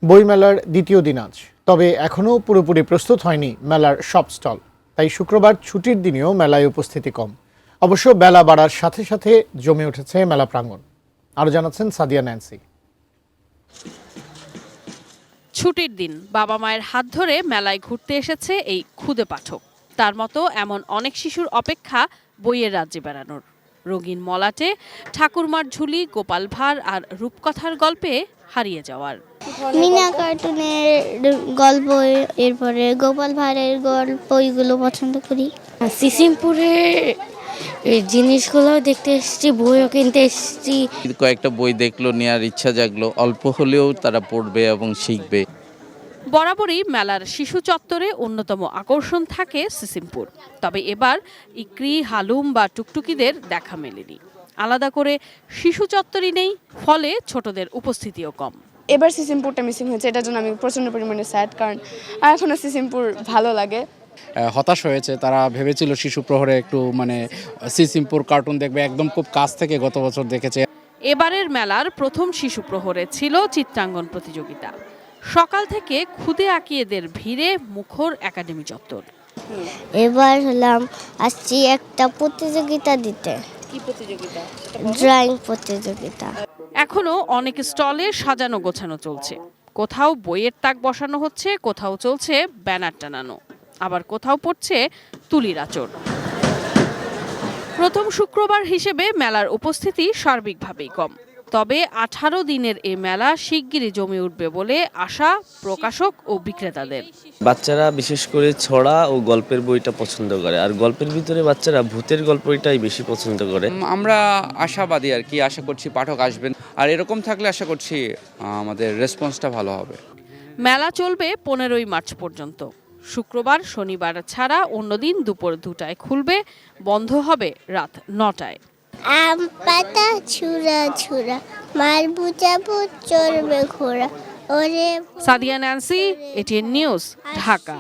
বইমেলার দ্বিতীয় দিন আজ, তবে এখনও পুরোপুরি প্রস্তুত হয়নি মেলার সব স্টল। তাই শুক্রবার ছুটির দিনেও মেলায় উপস্থিতি কম। অবশ্য বেলা বাড়ার সাথে সাথে জমে উঠেছে মেলা প্রাঙ্গণ। আরও জানাচ্ছেন সাদিয়া ন্যান্সি। ছুটির দিন বাবা মায়ের হাত ধরে মেলায় ঘুরতে এসেছে এই খুদে পাঠক। তার মতো এমন অনেক শিশুর অপেক্ষা বইয়ের রাজ্যে বেড়ানোর। রঙিন মলাটে, ঠাকুরমার ঝুলি, গোপাল ভাঁড় আর রূপকথার গল্পে হারিয়ে যাওয়ার। মিনা কার্টুনের গল্প, এরপরে গোপাল ভাঁড়ের গল্প, এগুলো পছন্দ করি। সিসিমপুরের জিনিসগুলো দেখতে এসেছি, বইও কিনতে এসেছি। কয়েকটা বই দেখলো, নেওয়ার ইচ্ছা জাগলো, অল্প হলেও তারা পড়বে এবং শিখবে। বরাবরই মেলার শিশু চত্বরে অন্যতম আকর্ষণ থাকে সিসিমপুর। তবে এবার ইকরি, হালুম বা টুকটুকিদের দেখা মেলেনি। আলাদা করে শিশু চত্বরই নেই, ফলে ছোটদের উপস্থিতিও কম। এবার সিসিমপুরটা মিসিং হয়েছে, এটার জন্য আমি প্রচণ্ড পরিমাণে স্যাড, কারণ এখনও সিসিমপুর ভালো লাগে। হতাশ হয়েছে, তারা ভেবেছিল শিশু প্রহরে একটু সিসিমপুর কার্টুন দেখবে, একদম খুব কাছ থেকে গত বছর দেখেছে। এবারের মেলার প্রথম শিশু প্রহরে ছিল চিত্রাঙ্গন প্রতিযোগিতা। সকাল থেকে খুদে আঁকিয়েদের ভিড়ে মুখর একাডেমি চত্বর। এবার আসছি একটা প্রতিযোগিতা দিতে। কি প্রতিযোগিতা? ড্রয়িং প্রতিযোগিতা। এখনো অনেক স্টলে সাজানো গোছানো চলছে। কোথাও বইয়ের তাক বসানো হচ্ছে, কোথাও চলছে ব্যানার টানানো, আবার কোথাও পড়ছে তুলির আঁচড়। প্রথম শুক্রবার হিসেবে মেলার উপস্থিতি সার্বিকভাবেই কম। তবে 18 দিনের এই মেলা শিগগিরই জমে উঠবে বলে আশা প্রকাশক ও বিক্রেতাদের। বাচ্চারা বিশেষ করে ছড়া ও গল্পের বইটা পছন্দ করে, আর গল্পের ভিতরে বাচ্চারা ভূতের গল্পটাই বেশি পছন্দ করে। আমরা আশাবাদী আর কি, আশা করছি পাঠক আসবেন, আর এরকম থাকলে আশা করছি আমাদের রেসপন্সটা ভালো হবে। মেলা চলবে 15ই মার্চ পর্যন্ত। শুক্রবার, শনিবার ছাড়া অন্যদিন দুপুর 2টায় খুলবে, বন্ধ হবে রাত 9টায়। আম পাতা ছুঁড়া ছুঁড়া, মার বুঝাবো চড়বে ঘোড়া। ওরে Sadia Nancy, ATN news, Dhaka.